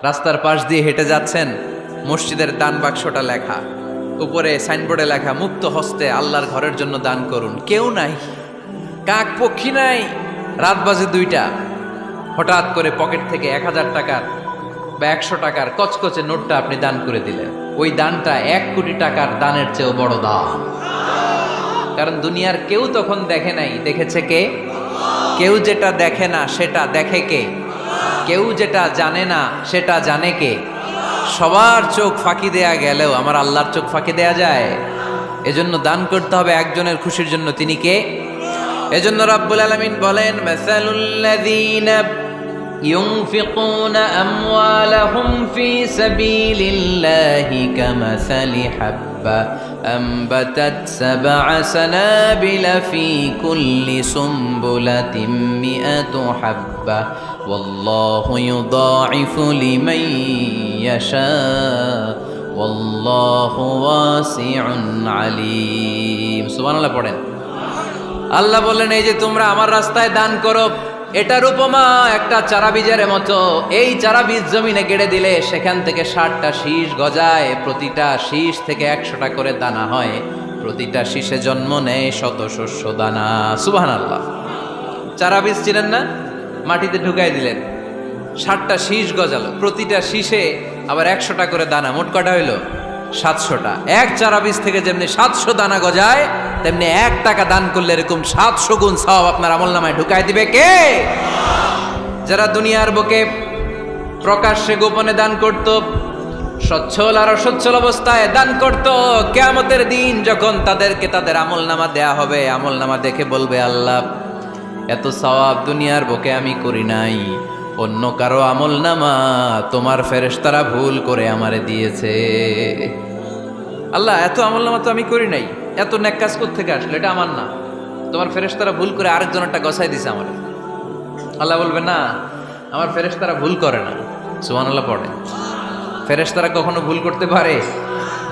রাস্তার পাশ দিয়ে হেঁটে যাচ্ছেন, মসজিদের দান বাক্সটা লেখা, উপরে সাইনবোর্ডে লেখা মুক্ত হস্তে আল্লাহর ঘরের জন্য দান করুন। কেউ নাই, কাক পক্ষী নাই। রাত বাজে 2টা, হঠাৎ করে পকেট থেকে 1000 টাকার বা 100 টাকার কচকচে নোটটা আপনি দান করে দিলেন। ওই দানটা 1 কোটি টাকার দানের চেয়েও বড় দান। কারণ দুনিয়ার কেউ তখন দেখে নাই, দেখেছে কে? কেউ যেটা দেখে না সেটা দেখে কে? কেউ যেটা জানে না সেটা জানে কে? সবার চোখ ফাঁকি দেয়া গেলেও আমার আল্লাহর চোখ ফাঁকি দেয়া যায়? এজন্য দান করতে হবে একজনের খুশির জন্য। তিনি কে? এজন্য রাব্বুল আলামিন বলেন, মাসালুল্লাযীনা ইউনফিকুনা আমওয়ালাহুম ফি সাবিলিল্লাহি কামাসালি হাব্বা আনবাতাত সাবআ সানাবিলা ফি কুল্লি সুমবুলাতিন মিআতু হাব্বা ওয়াল্লাহু ইউদাঈফু লিমান ইয়াশা ওয়াল্লাহু ওয়াসিউন আলীম। সুবহানাল্লাহ পড়েন। আল্লাহ বললেন, এই যে তোমরা আমার রাস্তায় দান করো, এটার উপমা একটা চারা বীজের মতো। এই চারা বীজ জমিনে গেড়ে দিলে সেখান থেকে 60টা শীষ গজায়, প্রতিটা শীষ থেকে 100টা করে দানা হয়, প্রতিটা শীষে জন্ম নেয় শত শস্য দানা। সুবহানাল্লাহ। চারা বীজ ছিলেন না, মাটিতে ঢুকাই দিলেন, 60টা শীষ গজালো, প্রতিটা শীষে আবার 100টা করে দানা, মোট কটা হইল? 700টা। এক চারা বীজ থেকে যেমনি 700 দানা গজায়, তেমনি 1 টাকা দান করলে এরকম 700 গুণ সওয়াব আপনার আমলনামায় ঢুকাই দিবে কে? যারা দুনিয়ার বুকে প্রকাশ্যে গোপনে দান করত, সচ্ছল আর অসচ্ছল অবস্থায় দান করত, কিয়ামতের দিন যখন তাদেরকে তাদের আমলনামা দেয়া হবে, আমলনামা দেখে বলবে, আল্লাহ এত সওয়াব দুনিয়ার বুকে আমি করি নাই, অন্য কারো আমলনামা তোমার ফেরেশতারা ভুল করে আমারে দিয়েছে। আল্লাহ এত আমলনামা তো আমি করি নাই, এত নেক কাজ কোত্থেকে আসলো? এটা আমার না, তোমার ফেরেশতারা ভুল করে আরেকজনেরটা গছাই দিছে আমার। আল্লাহ বলবে, না, আমার ফেরেশতারা ভুল করে না। সুবহানাল্লাহ পড়ে। ফেরেশতারা কখনো ভুল করতে পারে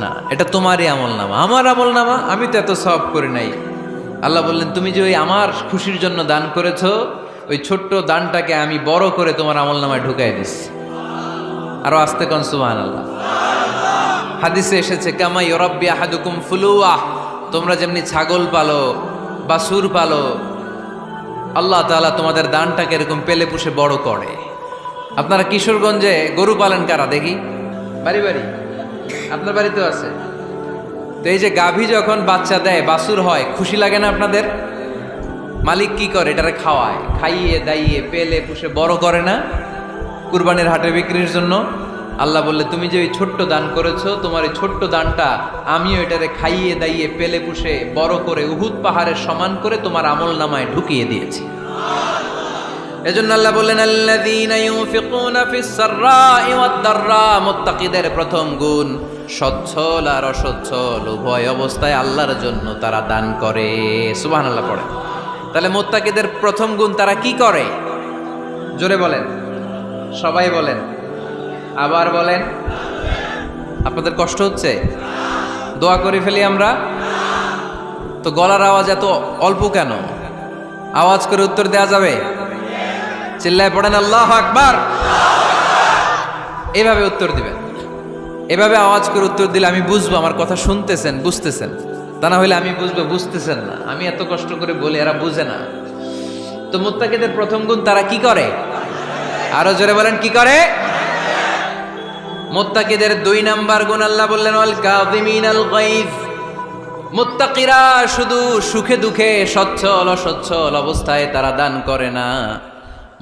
না, এটা তোমারই আমলনামা, আমার আমলনামা, আমি তো এত সওয়াব করি নাই। আল্লাহ বললেন, তুমি যে ওই আমার খুশির জন্য দান করেছো, ওই ছোট্ট দানটাকে আমি বড় করে তোমার আমলনামায় ঢুকাই দিচ্ছি। আরো আস্তে কোন সুবহানাল্লাহ। হাদিসে এসেছে, কামা ইউরাব্বি আহাদুকুম ফুলুয়া, তোমরা যেমনি ছাগল পালো, বাছুর পালো, আল্লাহ তাআলা তোমাদের দানটাকে এরকম পেলে পুষে বড় করে। আপনারা কিশোরগঞ্জে গরু পালেন কারা দেখি? বাড়ি বাড়ি, আপনার বাড়িতেও আছে। তো এই যে গাভী যখন বাচ্চা দেয়, বাছুর হয়, খুশি লাগে না আপনাদের? মালিক কি করে? এটারে খাওয়ায়, খাইয়ে দাইয়ে পেলে পুষে বড় করে না? কুরবানির হাটে বিক্রির জন্য। আল্লাহ বললে, তুমি যে ওই ছোট্ট দান করেছো, তোমার এই ছোট্ট দানটা আমিও এটারে খাইয়ে দাইয়ে পেলে পুষে বড় করে উহুদ পাহাড়ের সমান করে তোমার আমলনামায় ঢুকিয়ে দিয়েছি। এজন্য আল্লাহ বললেন, আল্লাযীনা ইউনফিকুনা ফিস সাররাই ওয়াদ দাররা, মুত্তাকিদের প্রথম গুণ সচ্ছল আর অসচ্ছল উভয় অবস্থায় আল্লাহর জন্য তারা দান করে। সুবহানাল্লাহ পড়ে। তাহলে মুত্তাকিদের প্রথম গুণ, তারা কি করে? জোরে বলেন, সবাই বলেন, আবার বলেন। আপনাদের কষ্ট হচ্ছে? দোয়া করে ফেলি আমরা তো। গলার আওয়াজ এত অল্প কেন? আওয়াজ করে উত্তর দেয়া যাবে? চিল্লায় পড়েন আল্লাহু আকবার। এভাবে উত্তর দিবেন, এভাবে আওয়াজ করে উত্তর দিলে আমি বুঝবো আমার কথা শুনতেছেন, বুঝতেছেন। তা না হলে আমি বুঝবো বুঝতেছেন না, আমি এত কষ্ট করে বলি এরা বুঝে না। তো মুত্তাকিদের প্রথম গুণ, তারা কি করে? আরো জোরে বলেন, কি করে? মুত্তাকিদের 2 নাম্বার গুণ আল্লাহ বললেন, ওয়াল কাযিমিনাল গায়জ। মুত্তাকিরা শুধু সুখে দুঃখে সচ্ছল অসচ্ছল অবস্থায় তারা দান করে না।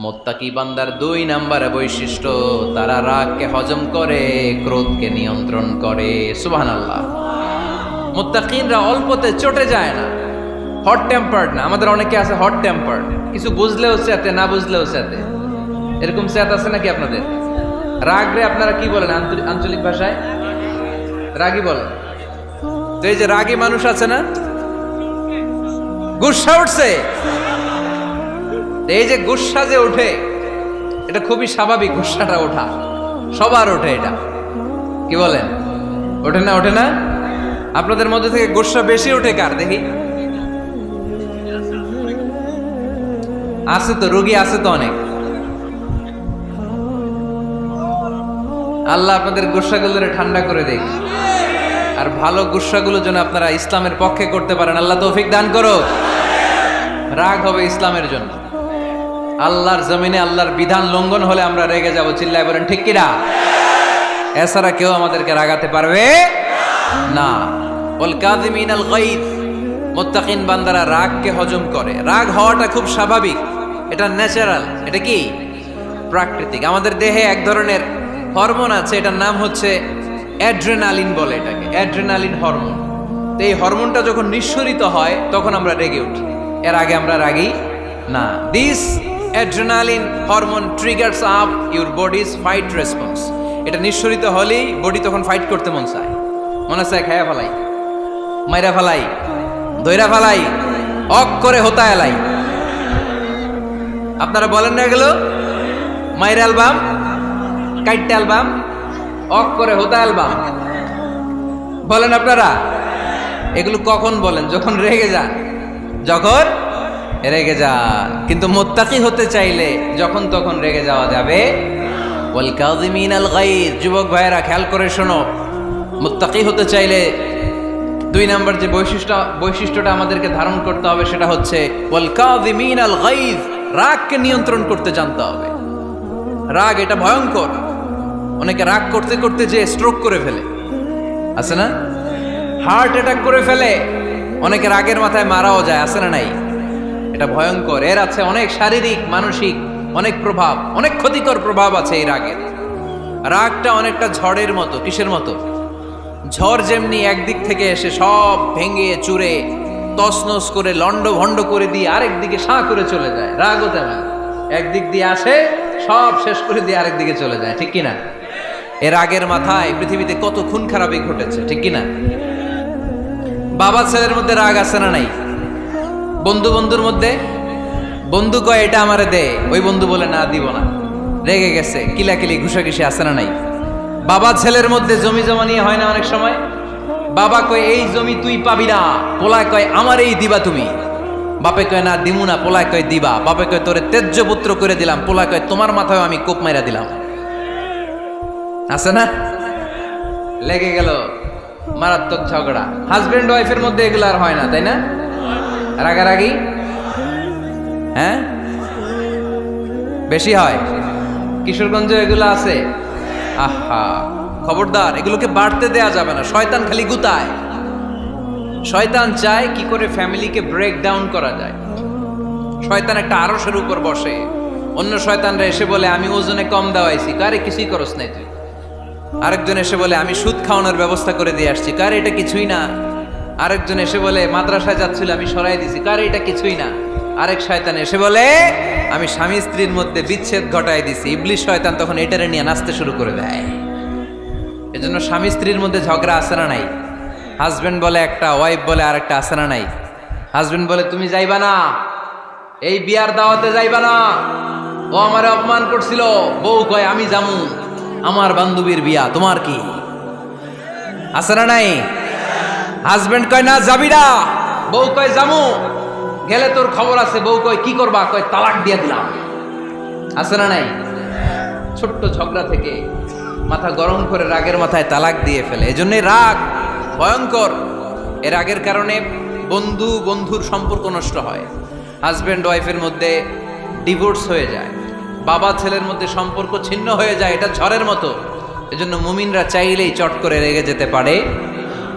মুত্তাকি বান্দার 2 নাম্বার বৈশিষ্ট্য, তারা রাগকে হজম করে, ক্রোধকে নিয়ন্ত্রণ করে। সুবহানাল্লাহ। মুত্তাকিনরা অল্পতে চটে যায় না, হট টেম্পার্ড না। আমাদের অনেকে আছে হট টেম্পার্ড, কিছু বুঝলেও চেতে, না বুঝলেও চেতে। এরকম চেত আছে নাকি আপনাদের? রাগরে আপনারা কি বলেন আঞ্চলিক ভাষায়? রাগী বলেন। তো এই যে রাগী মানুষ আছে না, গুসা উঠছে, এই যে গুসা যে ওঠে, এটা খুবই স্বাভাবিক। গুসাটা ওঠা সবার ওঠে, এটা কি বলেন? ওঠে না? ওঠে না? আপনাদের মধ্যে থেকে গুসা বেশি ওঠে কার দেখি? আছে তো, রোগী আছে তো অনেক। আল্লাহ আপনাদের গুসাগুলোরে ঠান্ডা করে দেখ, আর ভালো গুসাগুলো যেন আপনারা ইসলামের পক্ষে করতে পারেন। আল্লাহ তৌফিক দান করো। রাগ হবে ইসলামের জন্য। আল্লাহর জমিনে আল্লাহর বিধান লঙ্ঘন হলে আমরা রেগে যাব। চিল্লায় বলেন ঠিক কিনা? এছাড়া কেউ আমাদেরকে রাগাতে পারবে না। ওয়াল কাযিমিনাল গায়জ, মুত্তাকিন বান্দারা রাগকে হজম করে। রাগ হওয়াটা খুব স্বাভাবিক, এটা ন্যাচারাল, এটা কি প্রাকৃতিক। আমাদের দেহে এক ধরনের হরমোন আছে, এটার নাম হচ্ছে অ্যাড্রেনালিন বলে এটাকে, অ্যাড্রেনালিন হরমোন। তো এই হরমোনটা যখন নিঃসরিত হয় তখন আমরা রেগে উঠি, এর আগে আমরা রাগি না। This adrenaline hormone triggers up your bodies fight response. এটা নিঃসরিত হলেই বডি তখন ফাইট করতে মন চায়, মনে চায় খায়া ফেলাই, মাইরা ফেলাই, দইরা ফেলাই, অক করে হোতা এলাই। আপনারা বলেন না এগুলো? মাইরা অ্যালবাম, কাইটটা অ্যালবাম, অক করে হোতা অ্যালবাম বলেন আপনারা? এগুলো কখন বলেন? যখন রেগে যান, যখন রেগে যান। কিন্তু মুত্তাকি হতে চাইলে যখন তখন রেগে যাওয়া যাবে। ওয়াল কাযিমিনাল গায়জ, যুবক ভাইয়েরা খেয়াল করে শোনো, মুত্তাকি হতে চাইলে 2 নম্বর যে বৈশিষ্ট্যটা আমাদেরকে ধারণ করতে হবে সেটা হচ্ছে ওয়াল কাযিমিনাল গায়জ, রাগকে নিয়ন্ত্রণ করতে জানতে হবে। রাগ এটা ভয়ঙ্কর। অনেকে রাগ করতে করতে যে স্ট্রোক করে ফেলে, আছে না? হার্ট অ্যাটাক করে ফেলে। অনেকে রাগের মাথায় মারাও যায়, আছে না নাই? এটা ভয়ঙ্কর। এর আছে অনেক শারীরিক, মানসিক অনেক প্রভাব, অনেক ক্ষতিকর প্রভাব আছে এই রাগের। রাগটা অনেকটা ঝড়ের মতো। কিসের মতো? ঝড় যেমনি একদিক থেকে এসে সব ভেঙে চুরে তছনছ করে লন্ড ভন্ড করে দিয়ে আরেক দিকে সাঁ করে চলে যায়, রাগও তেমন। একদিক দিয়ে আসে, সব শেষ করে দিয়ে আরেক দিকে চলে যায়, ঠিক কিনা? এর রাগের মাথায় পৃথিবীতে কত খুন খারাপি ঘটেছে, ঠিক কিনা? বাবা ছেলের মধ্যে রাগ আছে না নাই? বন্ধু বন্ধুর মধ্যে, বন্ধু কয় এটা আমারে দে, ওই বন্ধু বলে না দিব না, রেগে গেছে, কিলাকিলি ঘুষাঘুষি আছে না নাই? বাবা ছেলের মধ্যে জমি জমা নিয়ে হয় না অনেক সময়? বাবা কয় এই জমি তুই পাবি না, পোলায় কয় আমার এই দিবা তুমি। বাপে কয় না দিমু না, পোলায় কয় দিবা। বাপে কয় তোরে তেজ্য পুত্র করে দিলাম, পোলায় কয় তোমার মাথায় আমি কোপ মাইরা দিলাম। আছে না? লেগে গেল, মারাত্মক ঝগড়া। হাজবেন্ড ওয়াইফের মধ্যে এগুলো আর হয় না, তাই না? রাগারাগি হ্যাঁ বেশি হয়। কিশোরগঞ্জে এগুলো আছে। আহা, খবরদার, এগুলোকে বাড়তে দেয়া যাবে না। শয়তান খালি গুতায়। শয়তান চায় কি করে ফ্যামিলিকে ব্রেক ডাউন করা যায়। শয়তান একটা আরশের উপর বসে, অন্য শয়তানরা এসে বলে আমি ওজনে কম দেওয়াইছি, কারে কিছুই করস নাই তুই। আরেকজন এসে বলে আমি সুদ খাওয়ানোর ব্যবস্থা করে দিয়ে আসছি, কারে এটা কিছুই না। আরেকজন এসে বলে মাদ্রাসায় যাচ্ছিল আমি সরাই দিছি, কারে এটা কিছুই না। আরেক শয়তান এসে বলে আমি স্বামী স্ত্রীর মধ্যে বিচ্ছেদ ঘটাই দিছি। ইবলিশ শয়তান তখন এটারে নিয়ে নাচতে শুরু করে দেয়। এজন্য স্বামী স্ত্রীর মধ্যে ঝগড়া আছে না নাই? হাজবেন্ড বলে একটা, ওয়াইফ বলে আরেকটা, আছে না নাই? হাজবেন্ড বলে তুমি যাইবা না, এই বিয়ার দাওয়াতে যাইবা না, ও আমারে অপমান করছিল। বউ কয় আমি যামু, আমার বান্ধবীর বিয়া, তোমার কি? আছে না নাই? হাজবেন্ড কয় না যাবি না, বউ কয় যামু, গেলে তোর খবর আছে। বউ কয় কি করবা? কয় তালাক দিয়ে দিলাম। আছে না নাই? ছোট্ট ঝগড়া থেকে মাথা গরম করে রাগের মাথায় তালাক দিয়ে ফেলে। এজন্যই রাগ ভয়ঙ্কর। এর রাগের কারণে বন্ধু বন্ধুর সম্পর্ক নষ্ট হয়, হাজবেন্ড ওয়াইফের মধ্যে ডিভোর্স হয়ে যায়, বাবা ছেলের মধ্যে সম্পর্ক ছিন্ন হয়ে যায়। এটা ঝড়ের মতো। এজন্য মুমিনরা চাইলেই চট করে রেগে যেতে পারে।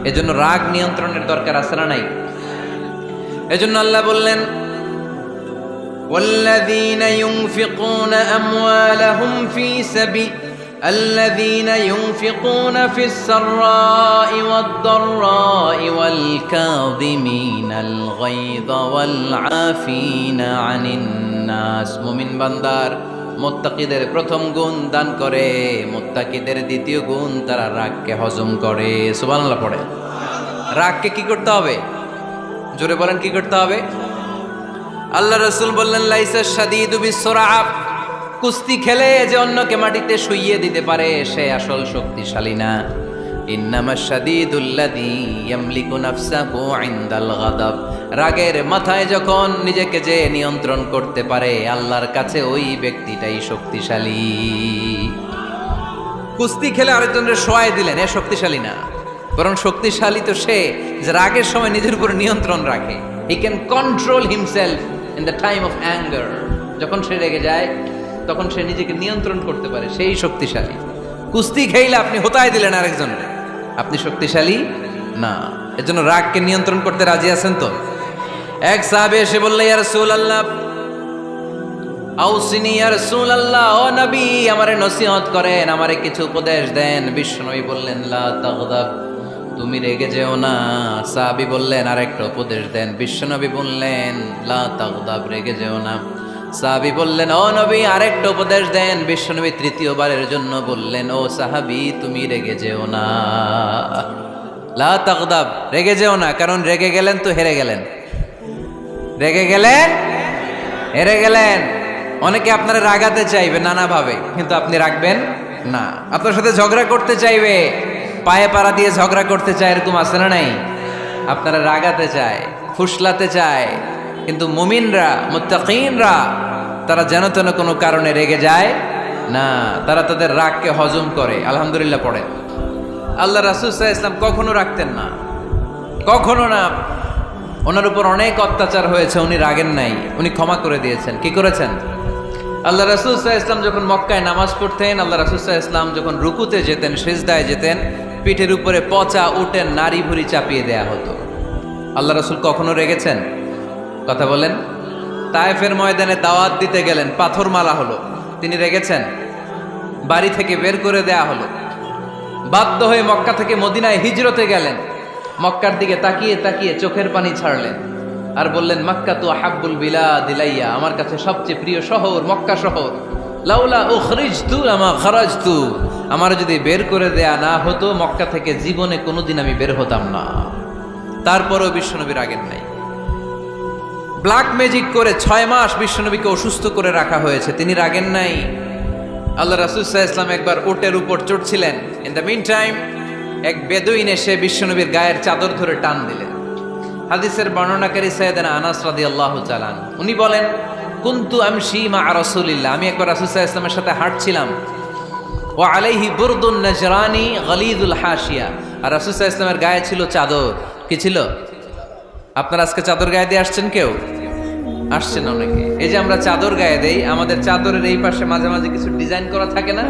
এজন্য রাগ নিয়ন্ত্রণের দরকার আছে না নাই? এজন্য আল্লাহ বললেন والذين ينفقون أموالهم في سبيل الذين ينفقون في السراء والضراء والكاظمين الغيظ والعافين عن الناس। মুমিন বান্দার মুত্তাকিদের প্রথম গুণ দান করে, মুত্তাকিদের দ্বিতীয় গুণ তারা রাগকে হজম করে। সুবহানাল্লাহ পড়ে। রাগকে কি করতে হবে? জোরে বলেন কি করতে হবে? আল্লাহ রাসূল বললেন লাইসা শাদীদু বিসসুরআ, কুস্তি খেলে যে অন্যকে মাটিতে শুইয়ে দিতে পারে সে আসল শক্তিশালী না। ইন্নামা শাদীদুল্লাযী ইয়ামলিকু নাফসাহু ইনদাল গাদাব, রাগের মাথায় যখন নিজেকে যে নিয়ন্ত্রণ করতে পারে আল্লাহর কাছে ওই ব্যক্তিটাই শক্তিশালী। কুস্তি খেলে আরেকজনের শোয়াই দিলেন, এ শক্তিশালী না, বরং শক্তিশালী তো সে যে রাগের সময় নিজের উপর নিয়ন্ত্রণ রাখে। He can control himself in the time of anger. যখন সে রেগে যায় তখন সে নিজেকে নিয়ন্ত্রণ করতে পারে, সেই শক্তিশালী। কুস্তি খেলে আপনি হোতায় দিলেন আরেকজনকে, আপনি শক্তিশালী না। এজন্য রাগকে নিয়ন্ত্রণ করতে রাজি আছেন তো? এক সাহাবী এসে বললেন, ইয়া রাসূলুল্লাহ, আউসিনি ইয়া রাসূলুল্লাহ, ও নবী আমারে নসিহত করেন, আমারে কিছু উপদেশ দেন। বিশ্বনবী বললেন, লা তাগদাব, তুমি রেগে যেও না। সাহাবী বললেন, আরেকটা উপদেশ দেন। বিশ্বনবী বললেন, লা তাগদাব, রেগে যেও না। সাহাবী বললেন, ও নবী আরেকটা উপদেশ দেন। বিশ্বনবী তৃতীয়বারের জন্য বললেন, ও সাহাবী তুমি রেগে যেও না, লা তাগদাব, রেগে যেও না। কারণ রেগে গেলেন তো হেরে গেলেন, রেগে গেলেন হেরে গেলেন। অনেকে আপনারা রাগাতে চাইবে নানাভাবে, কিন্তু আপনি রাখবেন না। আপনার সাথে ঝগড়া করতে চাইবে, পায়ে পাড়া দিয়ে ঝগড়া করতে চায়, এরকম আছে না নাই? আপনারা রাগাতে চায়, ফুসলাতে চায়, কিন্তু মুমিনরা, মুত্তাকিনরা, তারা যেন তেন কোনো কারণে রেগে যায় না, তারা তাদের রাগকে হজম করে। আলহামদুলিল্লাহ পড়েন। আল্লাহ রাসূল সাল্লাল্লাহু আলাইহি ওয়াসাল্লাম কখনো রাখতেন না, কখনো না। ওনার উপর অনেক অত্যাচার হয়েছে, উনি রাগেন নাই, উনি ক্ষমা করে দিয়েছেন। কি করেছেন? আল্লাহ রাসূল সাল্লাল্লাহু আলাইহি ওয়াসাল্লাম যখন মক্কায় নামাজ পড়তেন, আল্লাহ রাসূল সাল্লাল্লাহু আলাইহি ওয়াসাল্লাম যখন রুকুতে যেতেন, সিজদায় যেতেন, পিঠের উপরে পচা উটের নাড়ি ভুঁড়ি চাপিয়ে দেয়া হতো। আল্লাহ রাসূল কখনো রেগেছেন? কথা বলেন। তায়েফের ময়দানে দাওয়াত দিতে গেলেন, পাথর মারা হলো, তিনি রেগেছেন? বাড়ি থেকে বের করে দেয়া হলো, বাধ্য হয়ে মক্কা থেকে মদিনায় হিজরতে গেলেন। মক্কার দিকে তাকিয়ে তাকিয়ে চোখের পানি ছাড়লেন আর বললেন, মক্কা তু আহাব্বুল বিলাদ ইলাইয়া, আমার কাছে সবচেয়ে প্রিয় শহর মক্কা শহর। লাউলা উখরিজতু লামা খারাজতু, আমার যদি বের করে দেয়া না হতো মক্কা থেকে জীবনে কোনোদিন আমি বের হতাম না। তারপরেও বিশ্বনবী রাগেন নাই। ব্ল্যাক ম্যাজিক করে 6 মাস বিশ্বনবীকে অসুস্থ করে রাখা হয়েছে, তিনি রাগেন নাই। আল্লাহ রাসূল সাল্লাল্লাহু আলাইহি ওয়াসাল্লাম একবার উটের উপর চড়ছিলেন। ইন দ্য মিন টাইম এক বেদুইন এসে বিশ্বনবীর গায়ের চাদর ধরে টান দিলেন। হাদিসের বর্ণনাকারী সাইয়েদানা আনাস রাদিয়াল্লাহু তাআলা উনি বলেন, কুনতু আমশি মা রাসূলিল্লাহ, আমি একবার রাসূল সাল্লাল্লাহু আলাইহি ওয়াসাল্লামের সাথে হাঁটছিলাম। ওয়া আলাইহি বুরদুন নাজরানি গলিদুল হাশিয়া, আর রাসূল সাল্লাল্লাহু আলাইহি ওয়াসাল্লামের গায়ে ছিল চাদর। কি ছিল? আপনারা আজকে চাদর গায়ে দিয়ে আসছেন? কেউ আসছেন? অনেকে। এই যে আমরা চাদর গায়ে দেই, আমাদের চাদরের এই পাশে মাঝে মাঝে কিছু ডিজাইন করা থাকে না?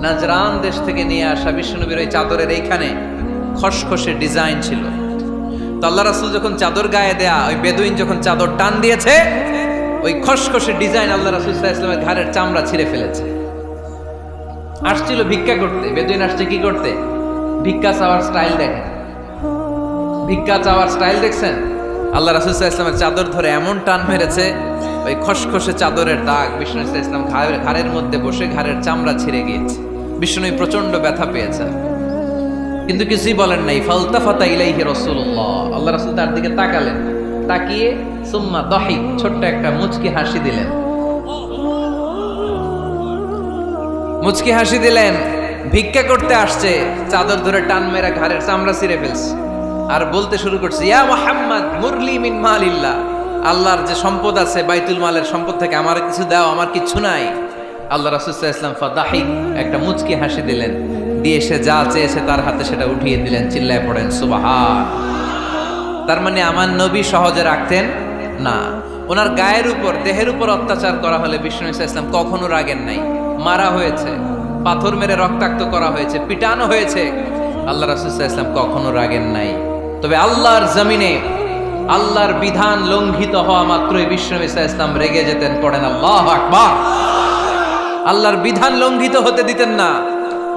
নাজরান দেশ থেকে নিয়ে আসা বিশ্বনবীর ওই চাদরের এইখানে খসখসে ডিজাইন ছিল। তো আল্লাহ রাসূল যখন চাদর গায়ে দেয়া, ওই বেদুইন যখন চাদর টান দিয়েছে, ওই খসখসে ডিজাইন আল্লাহ রাসূল সাল্লাল্লাহু আলাইহি ওয়াসাল্লামের ঘাড়ের চামড়া ছিঁড়ে ফেলেছে। আসছিল ভিক্ষা করতে, বেদুইন আসছে কি করতে? ভিক্ষা চাওয়ার স্টাইল দেখেন, ভিক্ষা চাওয়ার স্টাইল দেখছেন? আল্লাহ রাসূল সাল্লাল্লাহু আলাইহি ওয়াসাল্লামের চাদর ধরে এমন টান মেরেছে, ওই খসখসে চাদরের দাগ বিষ্ণু ইসলাম ঘাড়ের মধ্যে বসে ঘাড়ের চামড়া ছিঁড়ে গিয়েছে। বিষ্ণু প্রচন্ড ব্যথা পেয়েছেন, কিন্তু কিছুই বলেন নাই। ফালতাফাতা ইলাইহি রাসূলুল্লাহ, আল্লাহ রাসূল তার দিকে তাকালেন, তাকিয়ে সুম্মা দাহিক, ছোট্ট একটা মুচকি হাসি দিলেন। মুচকি হাসি দিলেন। ভিক্ষা করতে আসছে, চাদর ধরে টান মেরা ঘাড়ের চামড়া ছিঁড়ে ফেলছে, আর বলতে শুরু করছে, ইয়া মুহাম্মদ মুরলি মিন মালিল্লাহ, আল্লাহর যে সম্পদ আছে বাইতুল মালের সম্পদ থেকে আমার কিছু দাও, আমার কিছু নাই। আল্লাহ রাসূল সাল্লাল্লাহু আলাইহি ওয়াসাল্লাম ফাদাহিক, একটা মুচকি হাসি দিলেন, দিয়ে সে যা চেয়েছে তার হাতে সেটা উঠিয়ে দিলেন। চিল্লায় পড়েন সুবহান। তার মানে আমার নবী সহজে রাখতেন না। ওনার গায়ের উপর, দেহের উপর অত্যাচার করা হলে বিষ্ণু সাল্লাল্লাহু আলাইহি ওয়াসাল্লাম কখনো রাগেন নাই। মারা হয়েছে, পাথর মেরে রক্তাক্ত করা হয়েছে, পিটানো হয়েছে, আল্লাহ রাসূল সাল্লাল্লাহু আলাইহি ওয়াসাল্লাম কখনো রাগেন নাই। তবে আল্লাহর জমিনে আল্লাহর বিধান লঙ্ঘিত হওয়া মাত্রই বিষ্ণু সাল্লাল্লাহু আলাইহি ওয়াসাল্লাম রেগে যেতেন। পড়েন আল্লাহু আকবার। আল্লাহর বিধান লঙ্ঘিত হতে দিতেন না।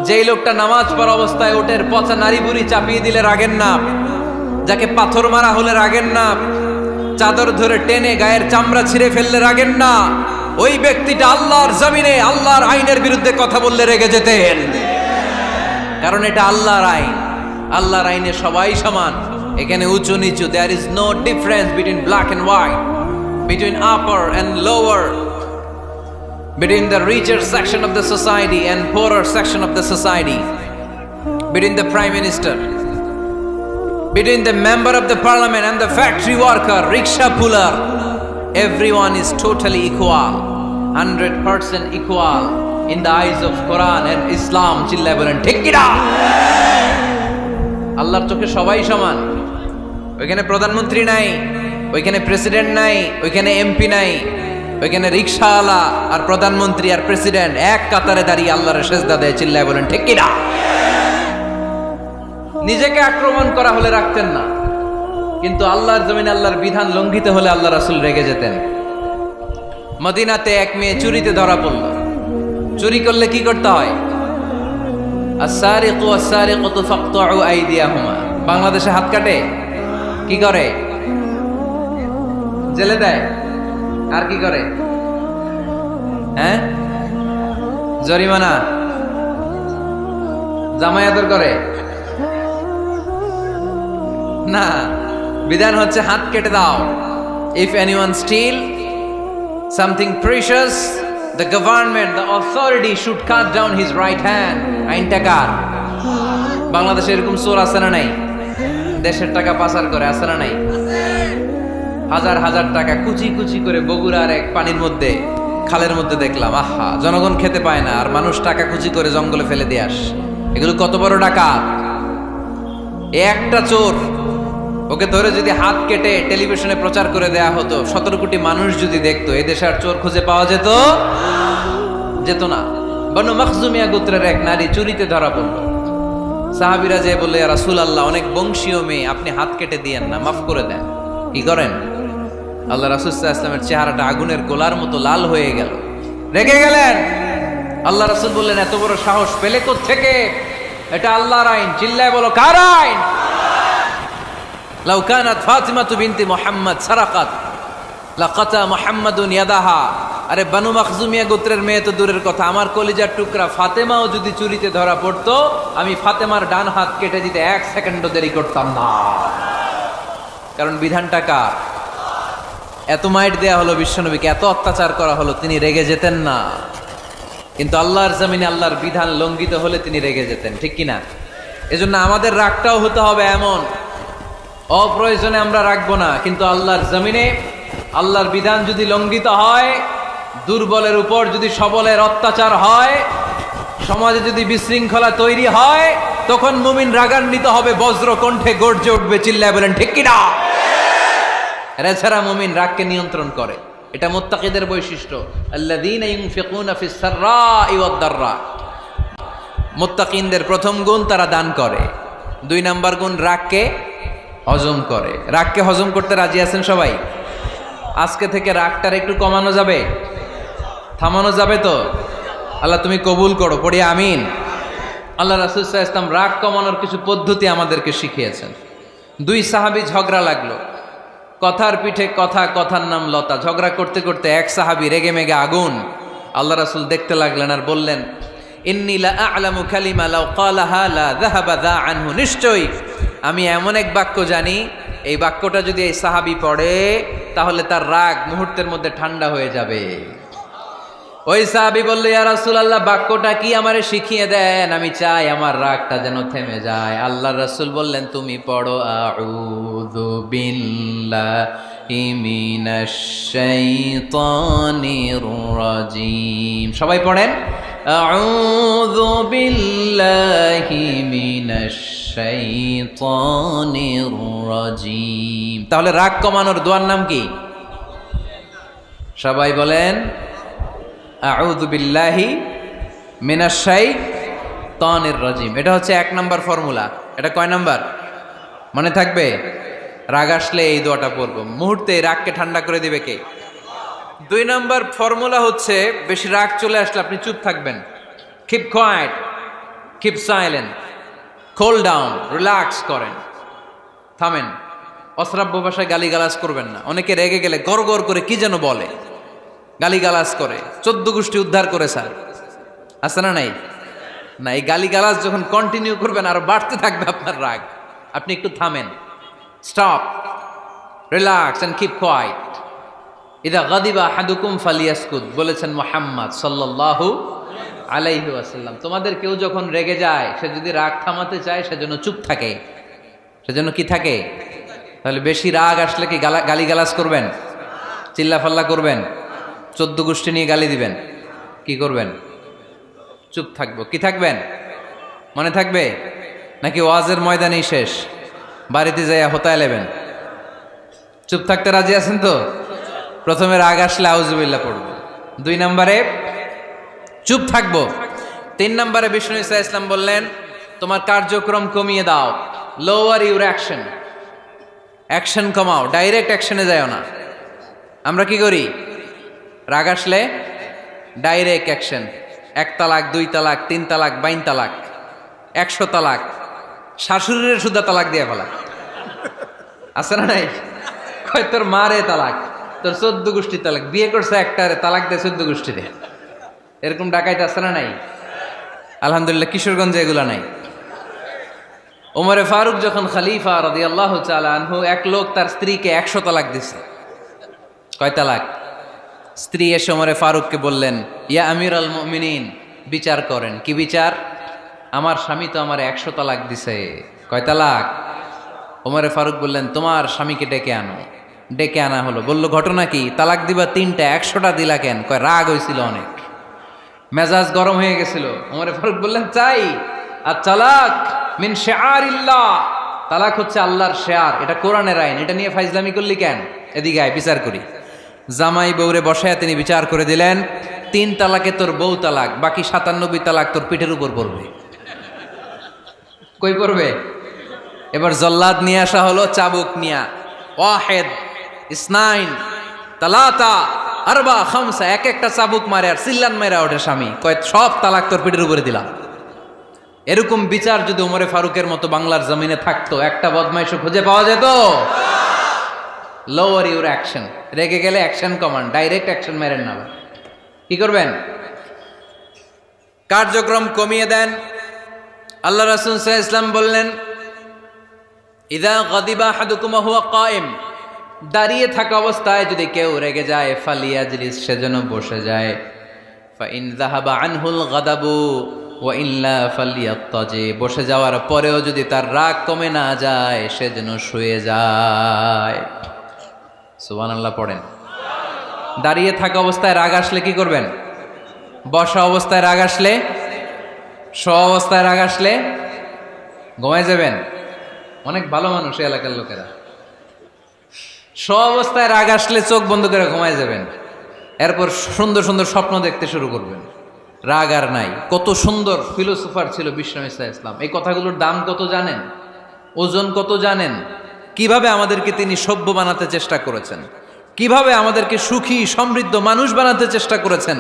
যেই লোকটা নামাজ পড়া অবস্থায় উটের পচা নাড়ি ভুঁড়ি চাপিয়ে দিলে রাগেন না, যাকে পাথর মারা হলে রাগেন না, চাদর ধরে টেনে গায়ের চামড়া ছিঁড়ে ফেললে রাগেন না, ওই ব্যক্তিটা আল্লাহর জমিনে আল্লাহর আইনের বিরুদ্ধে কথা বললে রেগে যেতেন। কারণ এটা আল্লাহর আইন, আল্লাহর আইনে সবাই সমান, এখানে উঁচু নিচু, there is no difference between black and white, between upper and lower, between the richer section of the society and poorer section of the society, between the prime minister, between the member of the parliament and the factory worker, rickshaw puller. Everyone is totally equal, 100% equal. in the eyes of Quran and Islam, চিল্লায় বলেন ঠিক কি না? আল্লাহর চোখে সবাই সমান। ওইখানে প্রধানমন্ত্রী নাই, ওইখানে প্রেসিডেন্ট নাই, ওইখানে এমপি নাই, ওইখানে রিকশাওয়ালা আর প্রধানমন্ত্রী আর প্রেসিডেন্ট এক কাতারে দাঁড়িয়ে আল্লাহর সেজদা দেয়, চিল্লায় বলেন ঠিক কি না? নিজেকে আক্রমণ করা হলে রাখতেন না, কিন্তু আল্লাহর জমিনে আল্লাহর বিধান লঙ্ঘিত হলে আল্লাহ রাসূল রেগে যেতেন। মদিনাতে এক মেয়ে চুরিতে ধরা পড়ল। চুরি করলে কি করতে হয়? আস-সারিকু ওয়াস-সারিকাতু ফাকতাউ আইদিয়াহুমা। বাংলাদেশে হাত কাটে, কি করে? জেলে দেয়। আর কি করে? হ্যাঁ, জরিমানা, জামাই আদর করে না। বিধান হচ্ছে হাত কেটে দাও। If anyone steal something precious, the government, the authority should cut down his right hand. আইনটা কার? বাংলাদেশে এরকম চোর আছে না নাই? দেশের টাকা পাচার করে, আছে না নাই? হাজার হাজার টাকা কুচি কুচি করে বগুড়ার এক পানির মধ্যে, খালের মধ্যে দেখলাম। আহা, জনগণ খেতে পায় না আর মানুষ টাকা কুচি করে জঙ্গলে ফেলে দিয়ে আস। এগুলো কত বড় টাকা! একটা চোর, ওকে ধরে যদি হাত কেটে টেলিভিশনে প্রচার করে দেয়া হতো, 17 কোটি মানুষ যদি দেখতো, এই দেশে আর চোর খুঁজে পাওয়া যেত না। বনু মখজুমিয়া গোত্রের এক নারী চুরিতে ধরা পড়ল। সাহাবীরা যে বললে, ইয়া রাসূলুল্লাহ, অনেক বংশীয় মেয়ে, আপনি হাত কেটে দিয়েন না, মাফ করে দেন। কি করেন? আল্লাহ রাসূল সাল্লাল্লাহু আলাইহি ওয়াসাল্লামের চেহারাটা আগুনের গোলার মতো লাল হয়ে গেল, রেগে গেলেন। আল্লাহ রাসূল বললেন, এত বড় সাহস পেলে কোত্থেকে? এটা আল্লাহর আইন। চিল্লায় বলো, কার আইন? লাউ কানাত ফাতিমাতু বিনতি মুহাম্মদ সারাকাত লাকাতা মুহাম্মাদুন ইয়াদাহা। আরে বানু মখজুমিয়া গোত্রের মেয়ে তো দূরের কথা, আমার কলিজার টুকরা ফাতেমাও যদি চুরিতে ধরা পড়তো, আমি ফাতেমার ডান হাত কেটে দিতে 1 সেকেন্ডও দেরি করতাম না। কারণ বিধানটা কার? এত মাইট দেয়া হলো বিশ্বনবীকে, এত অত্যাচার করা হলো, তিনি রেগে যেতেন না। কিন্তু আল্লাহর জমিনে আল্লাহর বিধান লঙ্ঘিত হলে তিনি রেগে যেতেন, ঠিক কিনা? এজন্য আমাদের রাগটাও হতে হবে এমন, অপ্রয়োজনে আমরা রাখবো না। কিন্তু আল্লাহর জমিনে আল্লাহর বিধান যদি লঙ্ঘিত হয়, দুর্বলের উপর যদি সবলের অত্যাচার হয়, সমাজে যদি বিশৃঙ্খলা তৈরি হয়, তখন মুমিন রাগান্বিত হবে, বজ্র কণ্ঠে গর্জে উঠবে, চিল্লায় বলেন ঠিক কিনা? এছাড়া মুমিন রাগকে নিয়ন্ত্রণ করে। এটা মুত্তাকিদের বৈশিষ্ট্য। আল্লাযীনা ইউনফিকুনা ফিস সাররাই ওয়াদ দাররা। মুত্তাকিনদের প্রথম গুণ, তারা দান করে। 2 নাম্বার গুণ, রাগকে হজম করে। রাগকে হজম করতে রাজি আছেন সবাই? আজকে থেকে রাগটার একটু কমানো যাবে, থামানো যাবে তো? আল্লাহ তুমি কবুল করো, পড়ি আমিন। আল্লাহ রাসূল সাল্লাল্লাহু আলাইহি ওয়াসাল্লাম রাগ কমানোর কিছু পদ্ধতি আমাদেরকে শিখিয়েছেন। 2 সাহাবী ঝগড়া লাগলো, কথার পিঠে কথা, কথার নাম লতা। ঝগড়া করতে করতে এক সাহাবী রেগে মেগে আগুন। আল্লাহ রাসূল দেখতে লাগলেন আর বললেন, ইন্নী লা আ'লামু কালিমা লাউ ক্বালাহা লা যাহাবা যা আনহু। নিশ্চয়ই আমি এমন এক বাক্য জানি, এই বাক্যটা যদি এই সাহাবী পড়ে, তাহলে তার রাগ মুহূর্তের মধ্যে ঠান্ডা হয়ে যাবে। ওই সাহাবী বলল, ইয়া রাসূলুল্লাহ, বাক্যটা কি আমারে শিখিয়ে দেন, আমি চাই আমার রাগটা যেন থেমে যায়। আল্লাহর রাসূল বললেন, তুমি পড়ো আউযু বিল্লাহি মিনাশ শাইতানির রাজীম। সবাই পড়েন, আউযু বিল্লাহি মিনাশ শাইতানির রাজীম। তাহলে রাগ কমানোর দোয়ার নাম কি? সবাই বলেন, আউযু বিল্লাহি মিনাশ শাইতানির রাজীম। এটা হচ্ছে 1 নাম্বার ফর্মুলা। এটা কয় নাম্বার মনে থাকবে? রাগ আসলে এই দোয়াটা পড়বো, মুহূর্তে রাগকে ঠান্ডা করে দিবে কে? 2 নাম্বার ফর্মুলা হচ্ছে, বেশি রাগ চলে আসলে আপনি চুপ থাকবেন। Keep quiet, keep silent, cool down, relax করেন, থামেন। অশ্রাব্য ভাষায় গালিগালাজ করবেন না। অনেকে রেগে গেলে গড় গড় করে কি যেন বলে, গালিগালাজ করে, 14 গোষ্ঠী উদ্ধার করে স্যার, আছে না নাই? না, এই গালিগালাজ যখন কন্টিনিউ করবেন আরো বাড়তে থাকবে আপনার রাগ। আপনি একটু থামেন, stop, relax and keep quiet. ইদা গাদিবা আহাদুকুম ফালিয়াসকুত, বলেছেন মুহাম্মদ সাল্লাল্লাহু আলাইহি ওয়াসাল্লাম। তোমাদের কেউ যখন রেগে যায়, সে যদি রাগ থামাতে চায়, সেজন্য চুপ থাকে। সেজন্য কি থাকে? তাহলে বেশি রাগ আসলে কি গালিগালাজ করবেন? চিল্লাফাল্লা করবেন? 14 গোষ্ঠী নিয়ে গালি দিবেন? কি করবেন? চুপ থাকবো। কি থাকবেন? মনে থাকবে নাকি ওয়াজের ময়দানেই শেষ, বাড়িতে যাইয়া হোতায় নেবেন? চুপ থাকতে রাজি আছেন তো? প্রথমে রাগ আসলে আউযুবিল্লাহ পড়বো, 2 নম্বরে চুপ থাকবো, 3 নম্বরে বিষ্ণু ইসা ইসলাম বললেন তোমার কার্যক্রম কমিয়ে দাও, লোয়ার ইউর অ্যাকশন, অ্যাকশন কমাও, ডাইরেক্ট অ্যাকশনে যাও না। আমরা কি করি? রাগ আসলে ডাইরেক্ট অ্যাকশন, 1 তালাক 2 তালাক 3 তালাক 22 তালাক 100 তালাক, শাশুড়ির সুদ্ধা তালাক দিয়ে ফেলা আছে না নাই? কয় তোর মারে তালাক, তোর 14 গোষ্ঠী তালাক, বিয়ে করছে একটারে তালাক দিয়ে 14 গোষ্ঠীরে, এরকম ডাকাইতে আছে না নাই? আলহামদুলিল্লাহ কিশোরগঞ্জে এগুলা নাই। ওমরে ফারুক যখন খলিফা রাদিয়াল্লাহু তাআলা আনহু, এক লোক তার স্ত্রীকে 100 তালাক দিছে। কয় তালাক? স্ত্রী এসে ওমরে ফারুককে বললেন, ইয়া আমিরাল মুমিনিন, বিচার করেন। কি বিচার? আমার স্বামী তো আমার 100 তালাক দিছে। কয় তালাক? ওমরে ফারুক বললেন, তোমার স্বামীকে ডেকে আনো। ডেকে আনা হলো। বলল, ঘটনা কি? তালাক দিবা 3টা, 100টা দিলা কেন? কয় রাগ হয়েছিল অনেক, মেজাজ গরম হয়ে গেছিল। ওমরে ফারুক বললেন, চাই আর তালাক মিন শিআরিল্লাহ, তালাক হচ্ছে আল্লাহর শেয়ার, এটা কোরআনের আইন, এটা নিয়ে ফাইজলামি করলি কেন? এদিকে আয়, বিচার করি। জামাই বউরে বসায়া তিনি বিচার করে দিলেন, 3 তালাকে তোর বউ তালাক, বাকি 97 তালাক তোর পিঠের উপর পড়বে। কই পড়বে? এবার জল্লাদ নিয়ে আসা হলো, চাবুক নিয়া, ওয়াহেদ ইসনাইন তালাতা আরবা খামসা, এক একটা চাবুক মারে আর চিল্লান মেরা ওঠে স্বামী, কয় সব তালাক তোর পিঠের উপরে দিলাম। এরকম বিচার যদি ওমরে ফারুকের মতো বাংলার জমিনে থাকতো, একটা বদমাইশও খুঁজে পাওয়া যেত? লোয়ার ইউর অ্যাকশন, রেগে গেলে অ্যাকশন কমান্ড, ডাইরেক্ট অ্যাকশন মেরেন না। কি করবেন? কার্যক্রম কমিয়ে দেন। আল্লাহ রাসূল সাল্লাল্লাহু আলাইহি ওয়াসাল্লাম বললেন, ইযা গাদিবা আহাদুকুম ওয়া হুয়া কায়েম, দাঁড়িয়ে থাকা অবস্থায় যদি কেউ রেগে যায়, ফালিয়াজলিস, সেজন্য বসে যায়। ফাইন যাহাবা আনহুল গাদাবু ওয়া ইল্লা ফালিয়াত্তাজি, বসে যাওয়ার পরেও যদি তার রাগ কমে না যায়, সেজন্য শুয়ে যায়। সুবহানাল্লাহ পড়েন। দাঁড়িয়ে থাকা অবস্থায় রাগ আসলে কি করবেন? বসা অবস্থায় রাগ আসলে, শোয়া অবস্থায় রাগ আসলে ঘুমায় যাবেন। অনেক ভালো মানুষ এই এলাকার লোকেরা। শোয়া অবস্থায় রাগ আসলে চোখ বন্ধ করে ঘুমায় যাবেন, এরপর সুন্দর সুন্দর স্বপ্ন দেখতে শুরু করবেন। রাগ আর নাই। কত সুন্দর ফিলোসোফার ছিল বিষ্ণু ইসলাম। এই কথাগুলোর দাম কত জানেন? ওজন কত জানেন? কিভাবে আমাদেরকে তিনি সভ্য বানাতে চেষ্টা করেছেন, কিভাবে আমাদেরকে সুখী সমৃদ্ধ মানুষ বানাতে চেষ্টা করেছেন।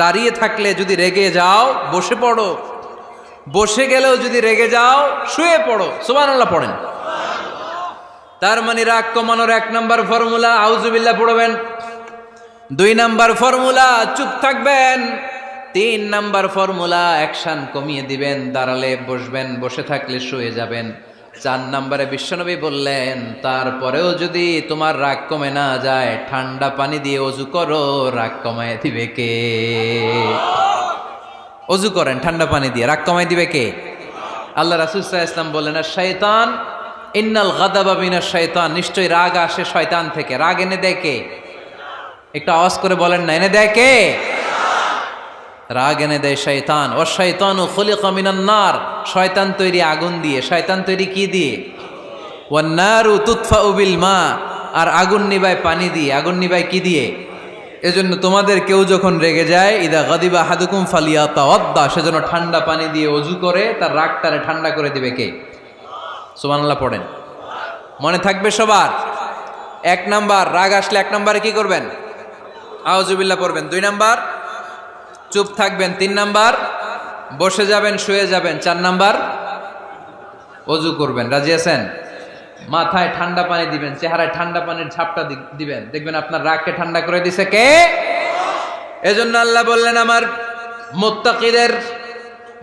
দাঁড়িয়ে থাকলে যদি রেগে যাও, বসে পড়ো। বসে গেলেও যদি রেগে যাও, শুয়ে পড়ো। সুবহানাল্লাহ পড়েন। তার মানে রাগ কমানোর 1 নম্বর ফর্মুলা আউযুবিল্লাহ পড়বেন, 2 নম্বর ফর্মুলা চুপ থাকবেন, 3 নম্বর ফর্মুলা অ্যাকশন কমিয়ে দিবেন, দাঁড়ালে বসবেন, বসে থাকলে শুয়ে যাবেন। 4 নম্বরে বিশ্বনবী বললেন, তারপরেও যদি তোমার রাগ কমে না যায়, ঠান্ডা পানি দিয়ে ওযু করো, রাগ কমায় দিবে কে? ওযু করেন ঠান্ডা পানি দিয়ে, রাগ কমায় দিবে কে? আল্লাহ রাসূল সাল্লাল্লাহু আলাইহি ওয়াসাল্লাম বললেন, আর শয়তান ইন্নাল গাদাবা মিনাশ শয়তান, নিশ্চয়ই রাগ আসে শয়তান থেকে। রাগ এনে দেয় কে? একটু আওয়াজ করে বলেন না, এনে দেয় কে? রাগ এনে দেয় শয়তান। ও শয়তানু খুলিকা মিনান নার, শয়তান তৈরি আগুন দিয়ে। শয়তান তৈরি কি দিয়ে? ওয়ান নারু তুতফাউ বিল মা, আর আগুন নিবায় পানি দিয়ে। আগুন নিবায় কি দিয়ে? এজন্য তোমাদের কেউ যখন রেগে যায়, ইদা গাদিবা আহাদুকুম ফালিয়াতাওয়াদ্দা, সেজন্য ঠান্ডা পানি দিয়ে ওযু করে তার রাগটারে ঠান্ডা করে দিবে কে? সুবহানাল্লাহ পড়েন। মনে থাকবে সবার? 1 নাম্বার, রাগ আসলে 1 নম্বরে কি করবেন? আউযুবিল্লাহ পড়বেন। 2 নাম্বার, চুপ থাকবেন। 3 নাম্বার, বসে যাবেন, শুয়ে যাবেন। 4 নাম্বার, ওযু করবেন। রাজি আছেন? মাথায় ঠান্ডা পানি দিবেন, চেহারায় ঠান্ডা পানির ঝাপটা দিবেন, দেখবেন আপনার রাগকে ঠান্ডা করে দিছে কে? এজন্য আল্লাহ বললেন, আমার মুত্তাকিদের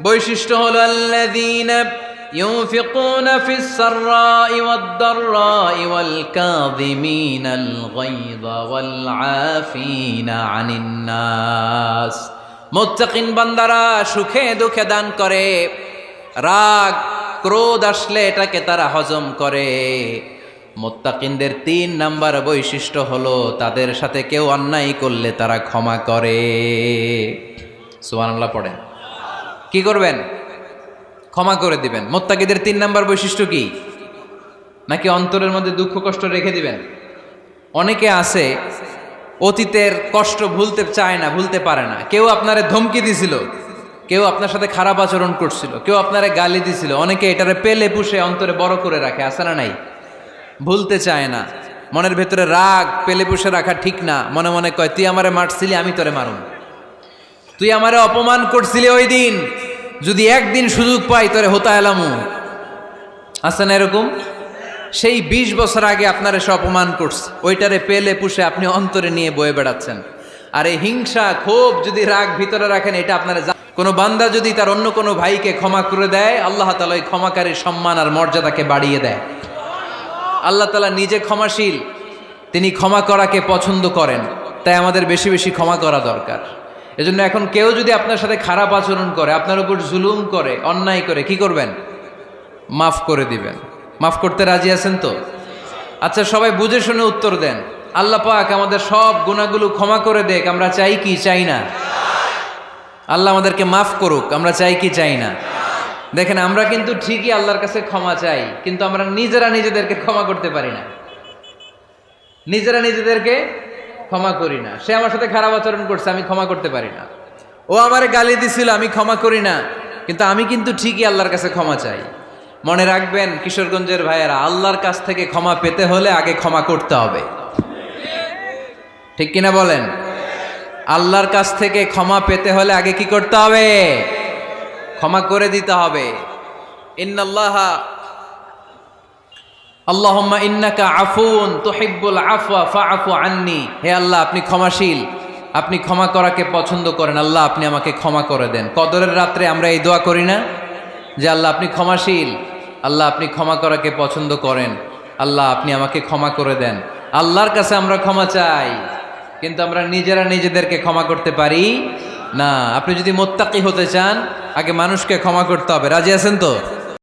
বৈশিষ্ট্য হলো আল্লাযীনা ইউনফিকুনা ফিস সাররাই ওয়াদ দাররাই ওয়াল কাযিমিনাল গায়যা ওয়াল আফিনা আনিন নাস। মুত্তাকিন বান্দারা সুখে দুঃখে দান করে, রাগ ক্রোধ আসলে এটাকে তারা হজম করে। মুত্তাকিনদের 3 নাম্বার বৈশিষ্ট্য হলো, তাদের সাথে কেউ অন্যায় করলে তারা ক্ষমা করে। সুবহানাল্লাহ পড়েন। কি করবেন? ক্ষমা করে দিবেন। মুত্তাকিদের 3 নাম্বার বৈশিষ্ট্য কি? নাকি অন্তরের মধ্যে দুঃখ কষ্ট রেখে দিবেন? অনেকে আছে অতীতের কষ্ট ভুলতে চায় না, ভুলতে পারে না। কেউ আপনারে ধমকি দিছিল, কেউ আপনার সাথে খারাপ আচরণ করছিল, কেউ আপনারে গালি দিছিল, অনেকে এটারে পেলে পুষে অন্তরে বড় করে রাখে, আছে না নাই? ভুলতে চায় না। মনের ভেতরে রাগ পেলে পুষে রাখা ঠিক না। মনে মনে কয়, তুই আমারে মারছিলি, আমি তোরে মারুম। তুই আমারে অপমান করছিলি ওই দিন, যদি একদিন সুযোগ পাই তোরে হতা এলামু। আছে না এরকম? সেই 20 বছর আগে আপনার এসে অপমান করছে, ওইটারে পেলে পুষে আপনি অন্তরে নিয়ে বয়ে বেড়াচ্ছেন। আর এই হিংসা ক্ষোভ যদি রাগ ভিতরে রাখেন, এটা আপনারা কোনো বান্দা যদি তার অন্য কোনো ভাইকে ক্ষমা করে দেয়, আল্লাহ তাআলা ওই ক্ষমাকারীর সম্মান আর মর্যাদাকে বাড়িয়ে দেয়। আল্লাহ তাআলা নিজে ক্ষমাশীল, তিনি ক্ষমা করাকে পছন্দ করেন। তাই আমাদের বেশি বেশি ক্ষমা করা দরকার। এজন্য এখন কেউ যদি আপনার সাথে খারাপ আচরণ করে, আপনার উপর জুলুম করে, অন্যায় করে, কি করবেন? মাফ করে দিবেন। মাফ করতে রাজি আছেন তো? আচ্ছা, সবাই বুঝে শুনে উত্তর দেন। আল্লাহ পাক আমাদের সব গুনাহগুলো ক্ষমা করে দেখ, আমরা চাই কি চাই না? আল্লাহ আমাদেরকে মাফ করুক, আমরা চাই কি চাই না? দেখেন, আমরা কিন্তু ঠিকই আল্লাহর কাছে ক্ষমা চাই, কিন্তু আমরা নিজেরা নিজেদেরকে ক্ষমা করতে পারি না। নিজেরা নিজেদেরকে ক্ষমা করি না। সে আমার সাথে খারাপ আচরণ করছে, আমি ক্ষমা করতে পারি না। ও আমারে গালি দিছিল, আমি ক্ষমা করি না, কিন্তু আমি কিন্তু ঠিকই আল্লাহর কাছে ক্ষমা চাই। মনে রাখবেন কিশোরগঞ্জের ভাইয়েরা, আল্লাহর কাছ থেকে ক্ষমা পেতে হলে আগে ক্ষমা করতে হবে। ঠিক কিনা বলেন? আল্লাহর কাছ থেকে ক্ষমা পেতে হলে আগে কি করতে হবে? ক্ষমা করে দিতে হবে। ইন্নাল্লাহা আল্লাহুম্মা ইন্নাকা আফুন তুহিব্বুল আফওয়া ফাআফু আন্নি। হে আল্লাহ, আপনি ক্ষমাশীল, আপনি ক্ষমা করাকে পছন্দ করেন। আল্লাহ, আপনি আমাকে ক্ষমা করে দেন। কদরের রাত্রে আমরা এই দোয়া করি না যে আল্লাহ আপনি ক্ষমাশীল, আল্লাহ আপনি ক্ষমা করাকে পছন্দ করেন, আল্লাহ আপনি আমাকে ক্ষমা করে দেন। আল্লাহর কাছে আমরা ক্ষমা চাই, কিন্তু আমরা নিজেরা নিজেদেরকে ক্ষমা করতে পারি না। আপনি যদি মুত্তাকি হতে চান, আগে মানুষকে ক্ষমা করতে হবে। রাজি আছেন তো?